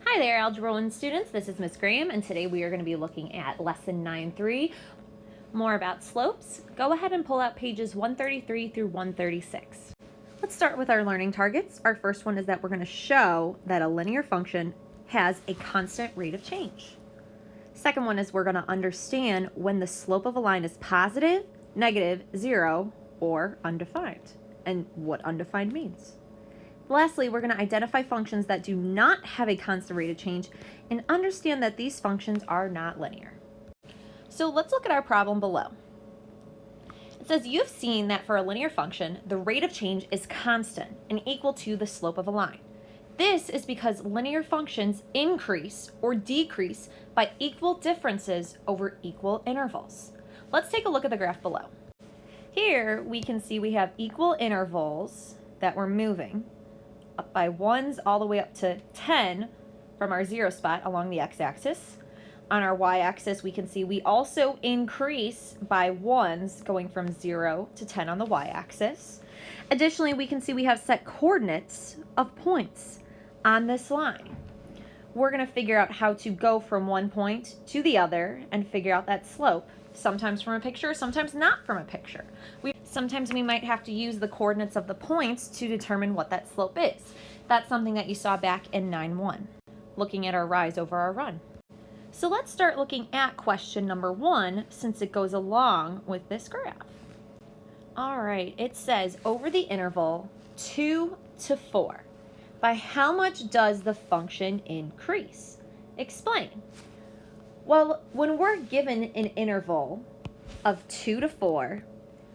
Hi there, Algebra 1 students. This is Miss Graham, and today we are going to be looking at Lesson 9.3, more about slopes. Go ahead and pull out pages 133 through 136. Let's start with our learning targets. Our first one is that we're going to show that a linear function has a constant rate of change. Second one is we're going to understand when the slope of a line is positive, negative, zero, or undefined, and what undefined means. Lastly, we're going to identify functions that do not have a constant rate of change and understand that these functions are not linear. So let's look at our problem below. It says you've seen that for a linear function, the rate of change is constant and equal to the slope of a line. This is because linear functions increase or decrease by equal differences over equal intervals. Let's take a look at the graph below. Here we can see we have equal intervals that we're moving up by ones all the way up to 10 from our 0 spot along the x-axis. On our y-axis, we can see we also increase by ones going from 0 to 10 on the y-axis. Additionally, we can see we have set coordinates of points on this line. We're going to figure out how to go from one point to the other and figure out that slope, sometimes from a picture, sometimes not from a picture. Sometimes we might have to use the coordinates of the points to determine what that slope is. That's something that you saw back in 9.1, looking at our rise over our run. So let's start looking at question number 1 since it goes along with this graph. All right, it says over the interval 2 to 4, by how much does the function increase? Explain. Well, when we're given an interval of 2 to 4,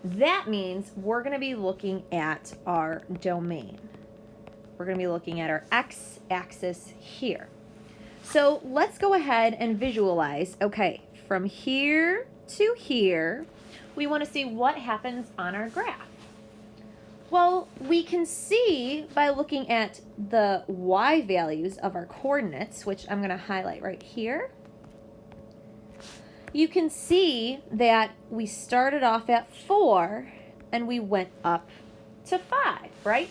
that means we're going to be looking at our domain. We're going to be looking at our x-axis here. So let's go ahead and visualize, okay, from here to here, we want to see what happens on our graph. Well, we can see by looking at the y values of our coordinates, which I'm going to highlight right here. You can see that we started off at 4 and we went up to 5, right?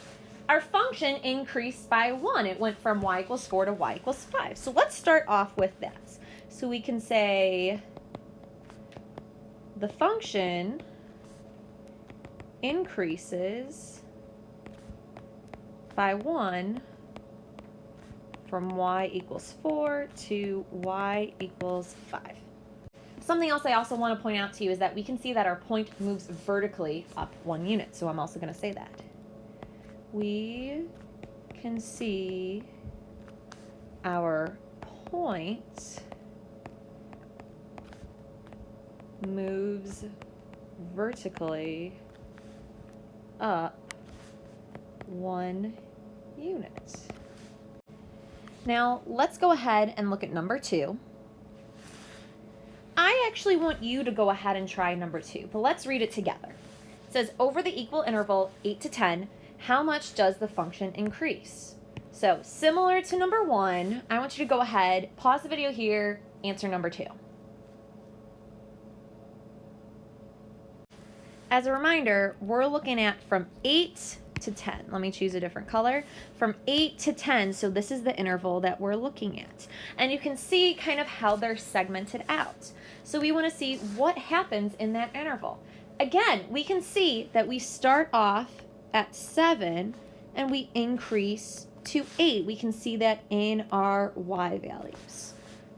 Our function increased by 1. It went from y equals 4 to y equals 5. So let's start off with that. So we can say the function increases by 1 from y equals 4 to y equals 5. Something else I also want to point out to you is that we can see that our point moves vertically up 1 unit. So I'm also going to say that. We can see our point moves vertically up 1 unit. Now let's go ahead and look at number 2. I actually want you to go ahead and try number 2, but let's read it together. It says, over the equal interval 8 to 10, how much does the function increase? So similar to number 1, I want you to go ahead, pause the video here, answer number 2. As a reminder, we're looking at from 8 to 10. Let me choose a different color. From 8 to 10, so this is the interval that we're looking at. And you can see kind of how they're segmented out. So we want to see what happens in that interval. Again, we can see that we start off at 7 and we increase to 8. We can see that in our y values.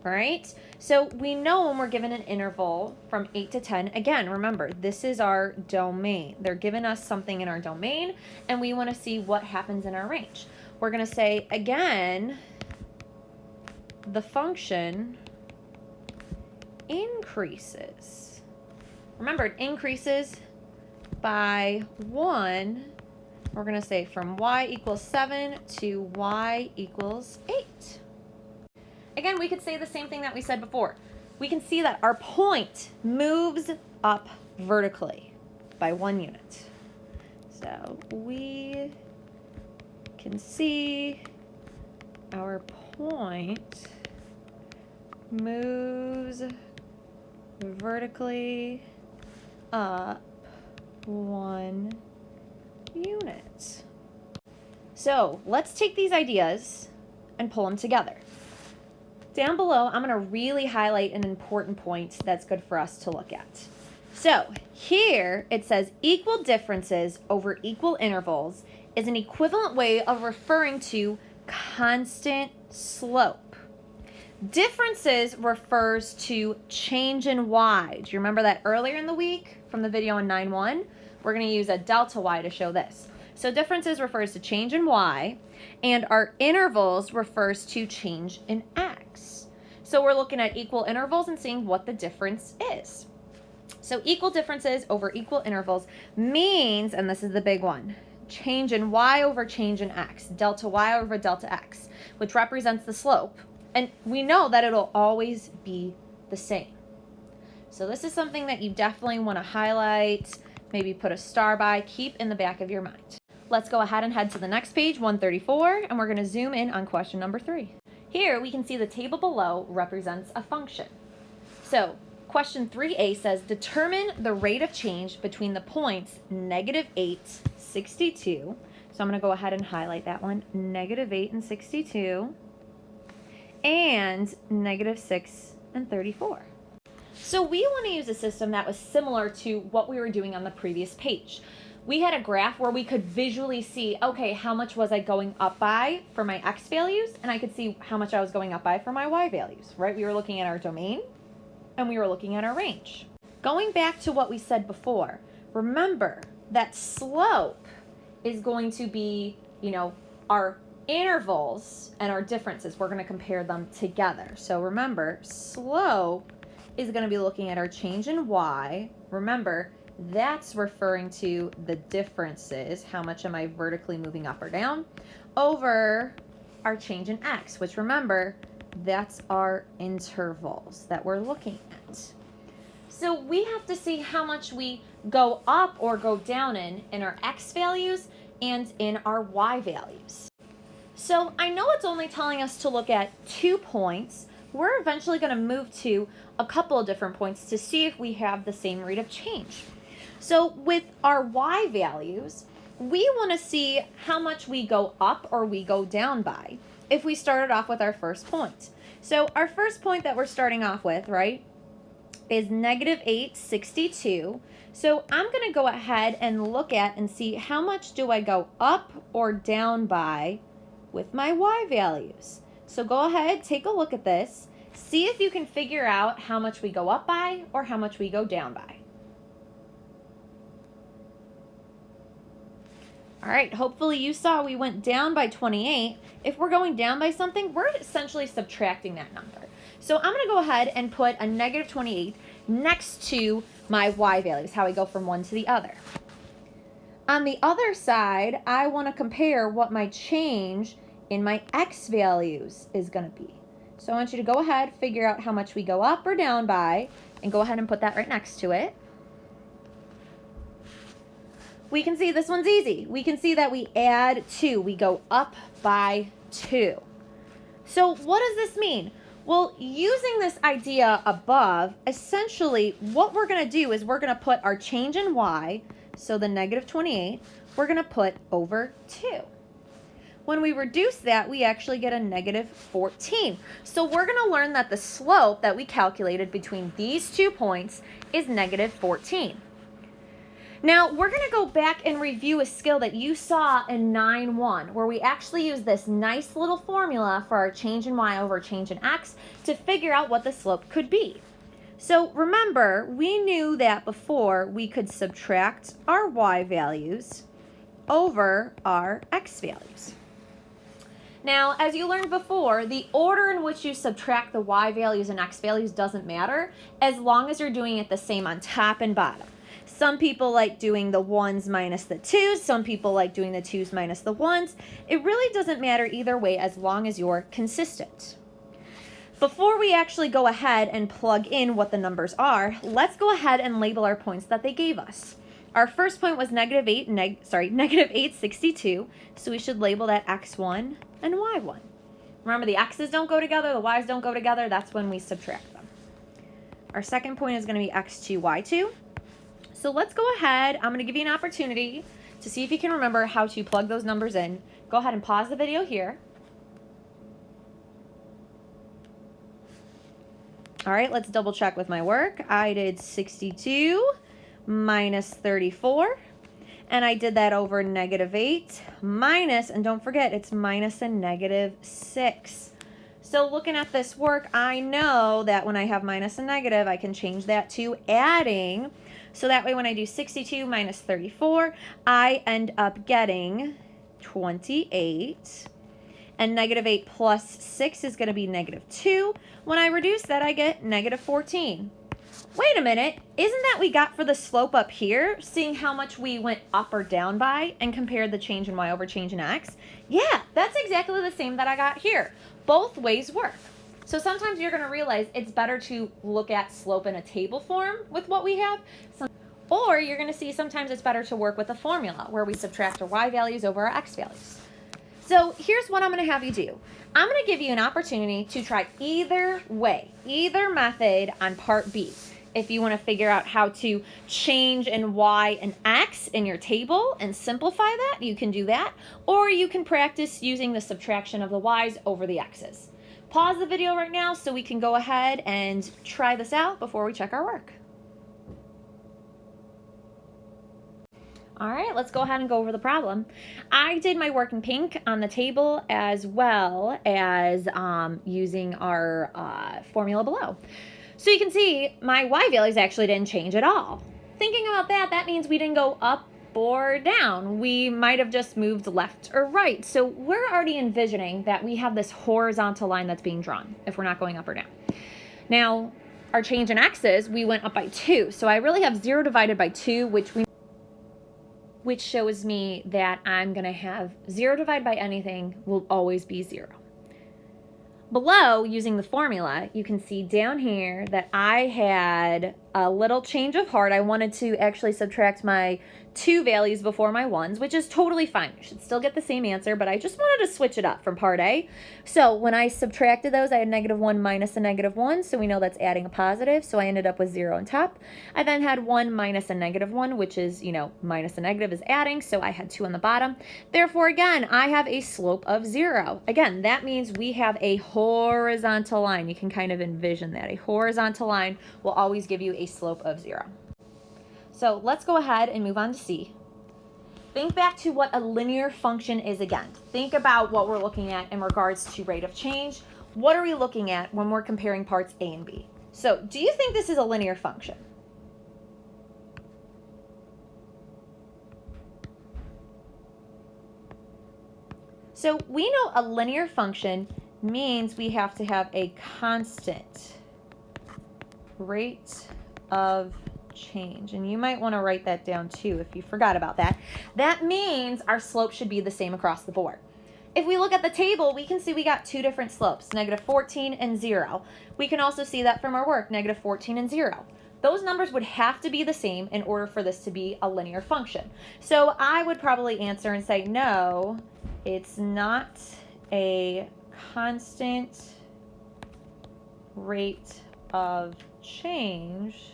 All right? So we know when we're given an interval from 8 to 10, again, remember, this is our domain. They're giving us something in our domain, and we want to see what happens in our range. We're going to say, again, the function increases. Remember, it increases by 1. We're going to say from y equals 7 to y equals 8. Again, we could say the same thing that we said before. We can see that our point moves up vertically by 1 unit. So we can see our point moves vertically up 1 unit. So let's take these ideas and pull them together. Down below, I'm going to really highlight an important point that's good for us to look at. So here it says equal differences over equal intervals is an equivalent way of referring to constant slope. Differences refers to change in y. Do you remember that earlier in the week from the video on 9.1? We're going to use a delta y to show this. So differences refers to change in y, and our intervals refers to change in x. So we're looking at equal intervals and seeing what the difference is. So equal differences over equal intervals means, and this is the big one, change in y over change in x, delta y over delta x, which represents the slope. And we know that it'll always be the same. So this is something that you definitely want to highlight, maybe put a star by, keep in the back of your mind. Let's go ahead and head to the next page, 134, and we're going to zoom in on question number 3. Here we can see the table below represents a function. So question 3a says determine the rate of change between the points -8, 62. So I'm going to go ahead and highlight that one, -8 and 62, and -6 and 34. So we want to use a system that was similar to what we were doing on the previous page. We had a graph where we could visually see, okay, how much was I going up by for my x values, and I could see how much I was going up by for my y values, right? We were looking at our domain, and we were looking at our range. Going back to what we said before, remember that slope is going to be, our intervals and our differences. We're going to compare them together. So remember, slope is going to be looking at our change in y. Remember, that's referring to the differences, how much am I vertically moving up or down, over our change in x, which remember, that's our intervals that we're looking at. So we have to see how much we go up or go down in our x values and in our y values. So I know it's only telling us to look at 2 points. We're eventually going to move to a couple of different points to see if we have the same rate of change. So with our y values, we want to see how much we go up or we go down by if we started off with our first point. So our first point that we're starting off with, right, is -8, 62. So I'm going to go ahead and look at and see how much do I go up or down by with my y values. So go ahead, take a look at this, see if you can figure out how much we go up by or how much we go down by. All right, hopefully you saw we went down by 28. If we're going down by something, we're essentially subtracting that number. So I'm going to go ahead and put a -28 next to my y values, how I go from one to the other. On the other side, I want to compare what my change in my x values is going to be. So I want you to go ahead, figure out how much we go up or down by, and go ahead and put that right next to it. We can see this one's easy. We can see that we add 2. We go up by 2. So what does this mean? Well, using this idea above, essentially what we're going to do is we're going to put our change in y, so the -28, we're going to put over 2. When we reduce that, we actually get a -14. So we're going to learn that the slope that we calculated between these 2 points is -14. Now, we're going to go back and review a skill that you saw in 9.1, where we actually use this nice little formula for our change in y over change in x to figure out what the slope could be. So remember, we knew that before we could subtract our y values over our x values. Now, as you learned before, the order in which you subtract the y values and x values doesn't matter as long as you're doing it the same on top and bottom. Some people like doing the 1s minus the 2s. Some people like doing the 2s minus the 1s. It really doesn't matter either way as long as you're consistent. Before we actually go ahead and plug in what the numbers are, let's go ahead and label our points that they gave us. Our first point was -8, 62. So we should label that x1 and y1. Remember, the x's don't go together, the y's don't go together. That's when we subtract them. Our second point is going to be x2, y2. So let's go ahead. I'm going to give you an opportunity to see if you can remember how to plug those numbers in. Go ahead and pause the video here. All right, let's double check with my work. I did 62 minus 34, and I did that over -8 minus, and don't forget, it's minus a -6. So looking at this work, I know that when I have minus and negative, I can change that to adding. So that way when I do 62 minus 34, I end up getting 28. And -8 plus 6 is going to be -2. When I reduce that, I get -14. Wait a minute, isn't that we got for the slope up here, seeing how much we went up or down by and compared the change in y over change in x? Yeah, that's exactly the same that I got here. Both ways work. So sometimes you're going to realize it's better to look at slope in a table form with what we have, or you're going to see sometimes it's better to work with a formula where we subtract our y values over our x values. So here's what I'm going to have you do. I'm going to give you an opportunity to try either way, either method on part B. If you want to figure out how to change in y and x in your table and simplify that, you can do that. Or you can practice using the subtraction of the y's over the x's. Pause the video right now so we can go ahead and try this out before we check our work. All right, let's go ahead and go over the problem. I did my work in pink on the table as well as using our formula below. So you can see my y values actually didn't change at all. Thinking about that, that means we didn't go up or down. We might have just moved left or right. So we're already envisioning that we have this horizontal line that's being drawn if we're not going up or down. Now, our change in x's, we went up by 2. So I really have 0 divided by 2, which shows me that I'm going to have 0 divided by anything will always be 0. Below, using the formula, you can see down here that I had a little change of heart. I wanted to actually subtract my 2 values before my 1s, which is totally fine. You should still get the same answer, but I just wanted to switch it up from part A. So when I subtracted those, I had -1 minus a -1, so we know that's adding a positive, so I ended up with 0 on top. I then had 1 minus a -1, which is, minus a negative is adding, so I had 2 on the bottom. Therefore, again, I have a slope of 0. Again, that means we have a horizontal line. You can kind of envision that. A horizontal line will always give you a slope of 0. So let's go ahead and move on to C. Think back to what a linear function is again. Think about what we're looking at in regards to rate of change. What are we looking at when we're comparing parts A and B? So do you think this is a linear function? So we know a linear function means we have to have a constant rate of change. And you might want to write that down too if you forgot about that. That means our slope should be the same across the board. If we look at the table, we can see we got 2 different slopes, -14 and 0. We can also see that from our work, -14 and 0. Those numbers would have to be the same in order for this to be a linear function. So I would probably answer and say, no, it's not a constant rate of change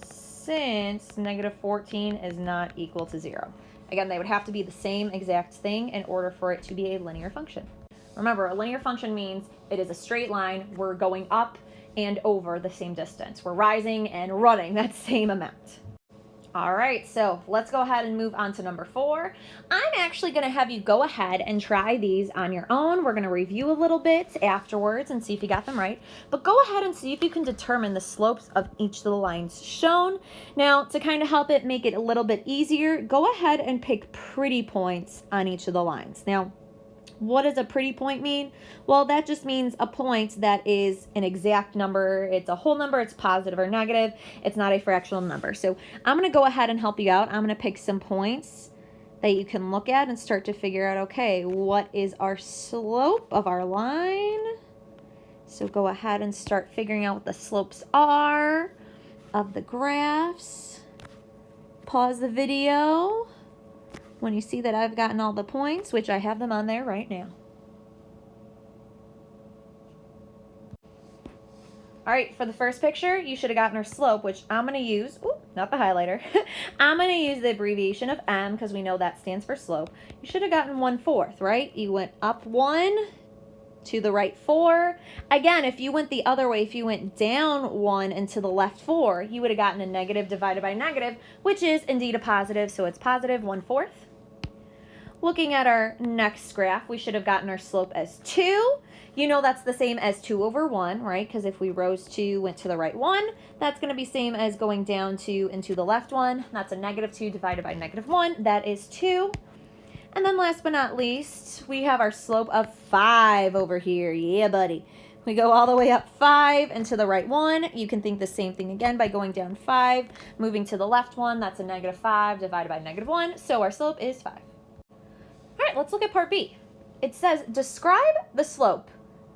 since -14 is not equal to 0. Again, they would have to be the same exact thing in order for it to be a linear function. Remember, a linear function means it is a straight line. We're going up and over the same distance. We're rising and running that same amount. All right, so let's go ahead and move on to number 4. I'm actually going to have you go ahead and try these on your own. We're going to review a little bit afterwards and see if you got them right. But go ahead and see if you can determine the slopes of each of the lines shown. Now, to kind of help it make it a little bit easier, go ahead and pick pretty points on each of the lines. Now, what does a pretty point mean? Well, that just means a point that is an exact number. It's a whole number. It's positive or negative. It's not a fractional number. So I'm going to go ahead and help you out. I'm going to pick some points that you can look at and start to figure out, okay, what is our slope of our line? So go ahead and start figuring out what the slopes are of the graphs. Pause the video when you see that I've gotten all the points, which I have them on there right now. All right, for the first picture, you should have gotten our slope, which I'm going to use, not the highlighter. I'm going to use the abbreviation of M because we know that stands for slope. You should have gotten 1/4, right? You went up 1, to the right 4. Again, if you went the other way, if you went down 1 and to the left 4, you would have gotten a negative divided by negative, which is indeed a positive, so it's positive 1/4. Looking at our next graph, we should have gotten our slope as 2. You know that's the same as 2 over 1, right? Because if we rose 2, went to the right 1, that's going to be same as going down 2 and to the left 1. That's a negative 2 divided by negative 1. That is 2. And then last but not least, we have our slope of 5 over here. Yeah, buddy. We go all the way up 5 and to the right 1. You can think the same thing again by going down 5, moving to the left 1. That's a negative 5 divided by negative 1. So our slope is 5. All right, let's look at part B. It says, describe the slope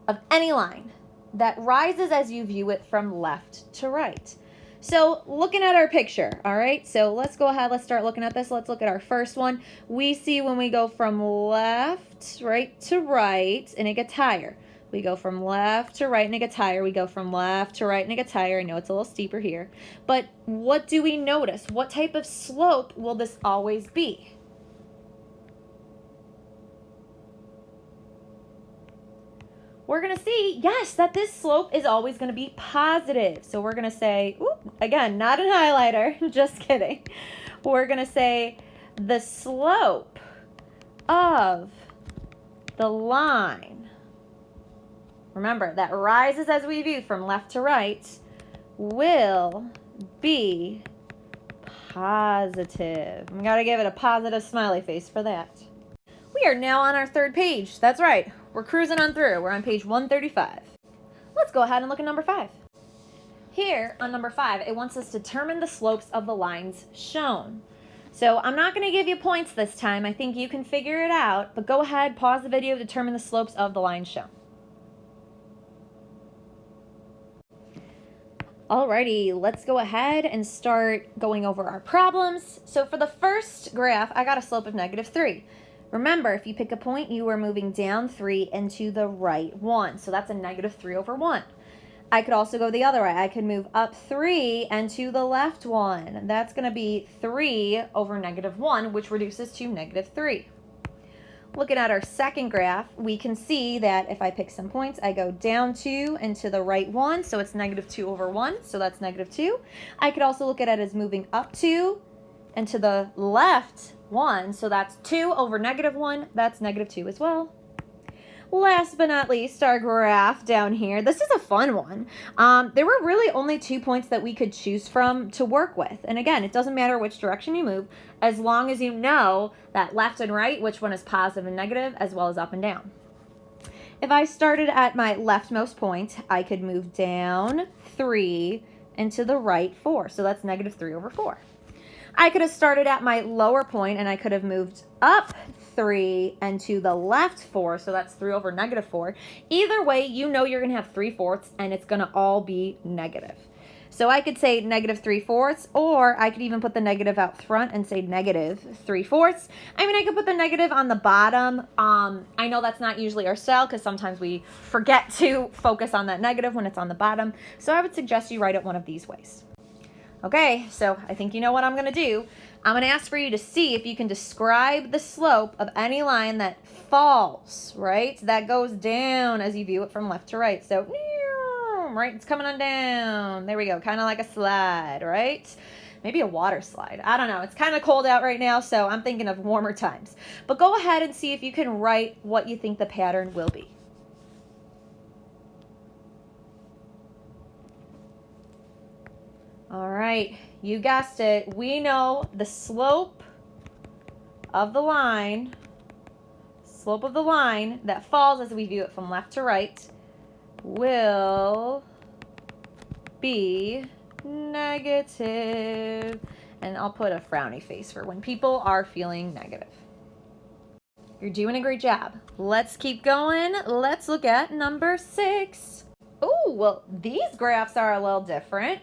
of any line that rises as you view it from left to right. So looking at our picture, all right, so let's go ahead, let's start looking at this. Let's look at our first one. We see when we go from left, right to right, and it gets higher. We go from left to right and it gets higher. We go from left to right and it gets higher. I know it's a little steeper here. But what do we notice? What type of slope will this always be? We're going to see, yes, that this slope is always going to be positive. So we're going to say, again, not an highlighter, just kidding. We're going to say the slope of the line, remember, that rises as we view from left to right, will be positive. We got to give it a positive smiley face for that. We are now on our third page. That's right. We're cruising on through. We're on page 135. Let's go ahead and look at number 5. Here on number 5, it wants us to determine the slopes of the lines shown. So I'm not going to give you points this time. I think you can figure it out, but go ahead, pause the video, determine the slopes of the lines shown. Alrighty, let's go ahead and start going over our problems. So for the first graph, I got a slope of negative 3. Remember, if you pick a point, you are moving down 3 and to the right 1. So that's a negative 3 over 1. I could also go the other way. I could move up 3 and to the left 1. That's going to be 3 over negative 1, which reduces to negative 3. Looking at our second graph, we can see that if I pick some points, I go down 2 and to the right 1. So it's negative 2 over 1. So that's negative 2. I could also look at it as moving up 2 and to the left 1, so that's 2 over negative 1, that's negative 2 as well. Last but not least, our graph down here. This is a fun one. There were really only 2 points that we could choose from to work with. And again, it doesn't matter which direction you move, as long as you know that left and right, which one is positive and negative, as well as up and down. If I started at my leftmost point, I could move down 3 and to the right 4, so that's negative 3 over 4. I could have started at my lower point and I could have moved up 3 and to the left 4, so that's 3 over negative 4. Either way, you know you're going to have 3/4 and it's going to all be negative. So I could say negative 3/4, or I could even put the negative out front and say negative 3/4. I mean, I could put the negative on the bottom. I know that's not usually our style because sometimes we forget to focus on that negative when it's on the bottom. So I would suggest you write it one of these ways. Okay, so I think you know what I'm going to do. I'm going to ask for you to see if you can describe the slope of any line that falls, right? That goes down as you view it from left to right. So, right, it's coming on down. There we go, kind of like a slide, right? Maybe a water slide. I don't know. It's kind of cold out right now, so I'm thinking of warmer times. But go ahead and see if you can write what you think the pattern will be. All right, you guessed it. We know the slope of the line that falls as we view it from left to right will be negative. And I'll put a frowny face for when people are feeling negative. You're doing a great job. Let's keep going. Let's look at number 6. Oh, well, these graphs are a little different.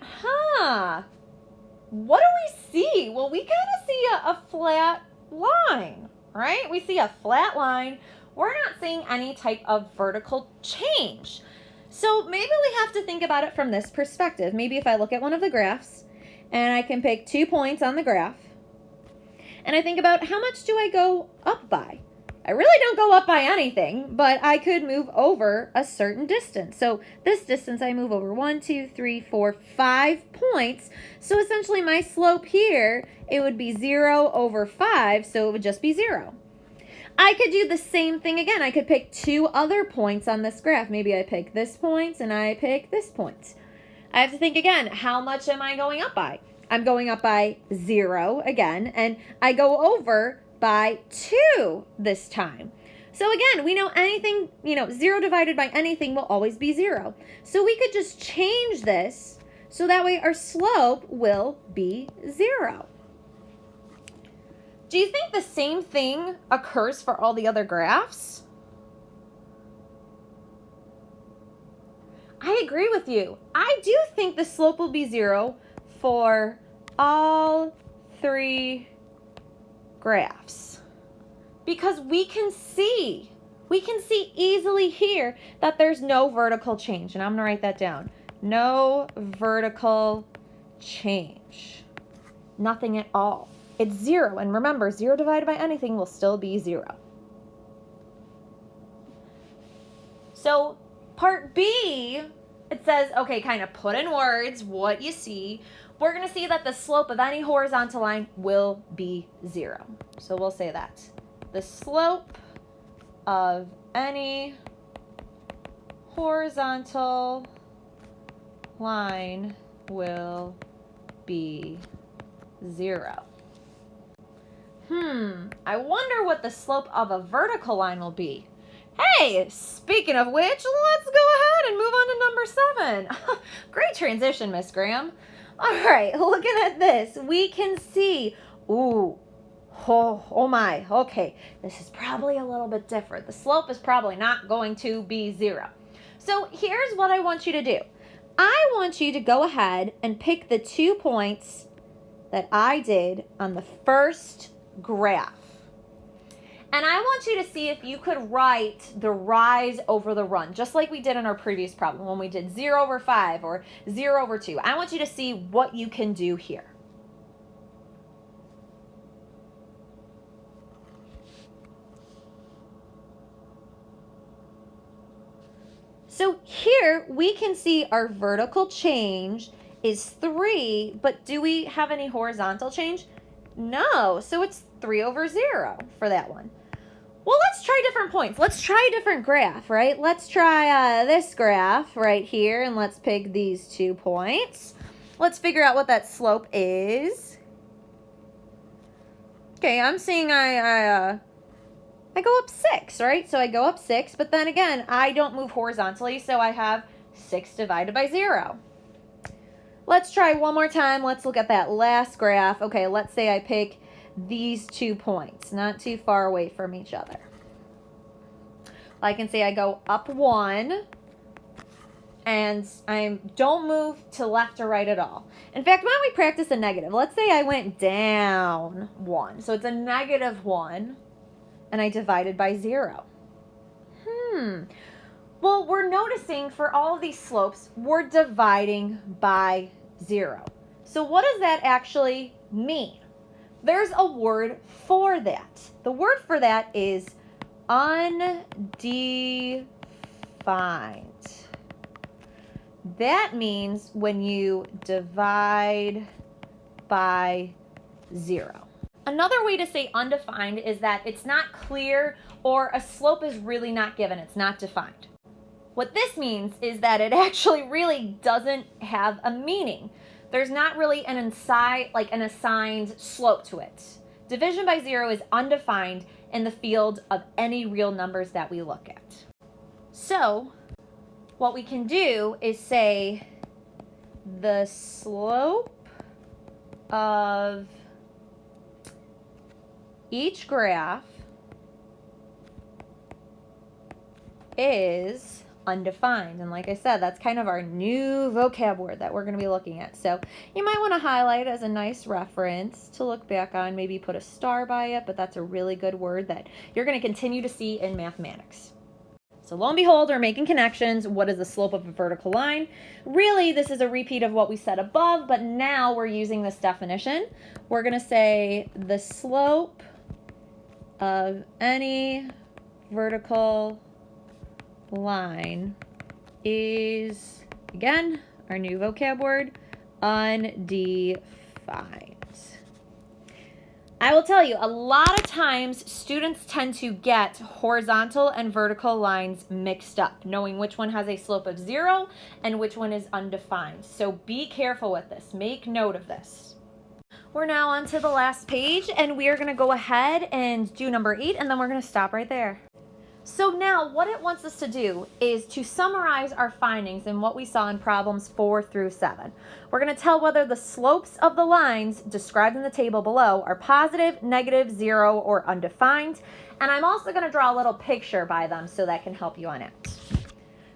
What do we see? Well, we kind of see a flat line, right? We see a flat line. We're not seeing any type of vertical change. So maybe we have to think about it from this perspective. Maybe if I look at one of the graphs and I can pick 2 points on the graph and I think about how much do I go up by? I really don't go up by anything, but I could move over a certain distance. So this distance I move over 1, 2, 3, 4, 5 points. So essentially my slope here, it would be 0 over 5, so it would just be 0. I could do the same thing again. I could pick 2 other points on this graph. Maybe I pick this point and I pick this point. I have to think again, how much am I going up by? I'm going up by 0 again, and I go over by 2 this time. So again, we know anything, 0 divided by anything will always be 0. So we could just change this so that way our slope will be 0. Do you think the same thing occurs for all the other graphs? I agree with you. I do think the slope will be 0 for all 3 graphs. Because we can see easily here that there's no vertical change. And I'm going to write that down. No vertical change. Nothing at all. It's 0, and remember, 0 divided by anything will still be 0. So part B, it says, okay, kind of put in words what you see. We're going to see that the slope of any horizontal line will be 0. So we'll say that. The slope of any horizontal line will be 0. I wonder what the slope of a vertical line will be. Hey, speaking of which, let's go ahead and move on to number 7. Great transition, Miss Graham. All right, looking at this, we can see, oh my, okay, this is probably a little bit different. The slope is probably not going to be 0. So here's what I want you to do. I want you to go ahead and pick the 2 points that I did on the first graph. And I want you to see if you could write the rise over the run, just like we did in our previous problem when we did 0 over 5 or 0 over 2. I want you to see what you can do here. So here we can see our vertical change is 3, but do we have any horizontal change? No, so it's 3 over 0 for that one. Well, let's try different points. Let's try a different graph, right? Let's try this graph right here, and let's pick these 2 points. Let's figure out what that slope is. Okay, I'm seeing I go up 6, right? So I go up 6, but then again, I don't move horizontally, so I have 6 divided by 0. Let's try one more time. Let's look at that last graph. Okay, let's say I pick these 2 points, not too far away from each other. I can say I go up 1, and I don't move to left or right at all. In fact, why don't we practice a negative? Let's say I went down 1. So it's a -1, and I divided by 0. Well, we're noticing for all of these slopes, we're dividing by 0. So what does that actually mean? There's a word for that. The word for that is undefined. That means when you divide by 0. Another way to say undefined is that it's not clear or a slope is really not given. It's not defined. What this means is that it actually really doesn't have a meaning. There's not really an assigned slope to it. Division by 0 is undefined in the field of any real numbers that we look at. So what we can do is say the slope of each graph is undefined. And like I said, that's kind of our new vocab word that we're going to be looking at. So you might want to highlight it as a nice reference to look back on, maybe put a star by it, but that's a really good word that you're going to continue to see in mathematics. So lo and behold, we're making connections. What is the slope of a vertical line? Really, this is a repeat of what we said above, but now we're using this definition. We're going to say the slope of any vertical line is, again, our new vocab word, undefined. I will tell you, a lot of times students tend to get horizontal and vertical lines mixed up, knowing which one has a slope of 0 and which one is undefined. So be careful with this. Make note of this. We're now on to the last page, and we are going to go ahead and do number 8, and then we're going to stop right there. So now what it wants us to do is to summarize our findings in what we saw in problems 4 through 7. We're going to tell whether the slopes of the lines described in the table below are positive, negative, 0, or undefined. And I'm also going to draw a little picture by them so that can help you on it.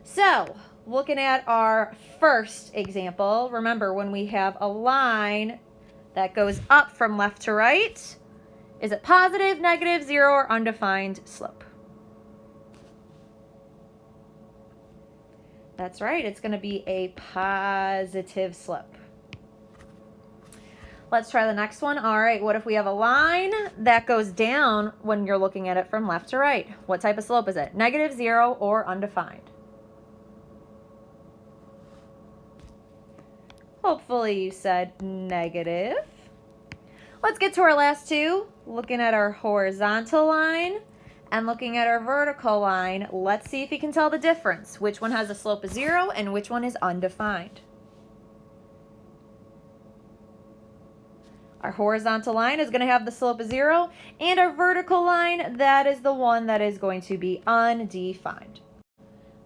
So looking at our first example, remember when we have a line that goes up from left to right, is it positive, negative, 0, or undefined slope? That's right, it's going to be a positive slope. Let's try the next one. All right, what if we have a line that goes down when you're looking at it from left to right? What type of slope is it? Negative, 0, or undefined? Hopefully you said negative. Let's get to our last two. Looking at our horizontal line and looking at our vertical line, let's see if you can tell the difference. Which one has a slope of 0 and which one is undefined? Our horizontal line is going to have the slope of 0, and our vertical line, that is the one that is going to be undefined.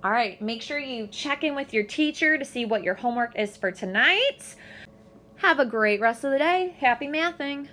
All right, make sure you check in with your teacher to see what your homework is for tonight. Have a great rest of the day. Happy mathing.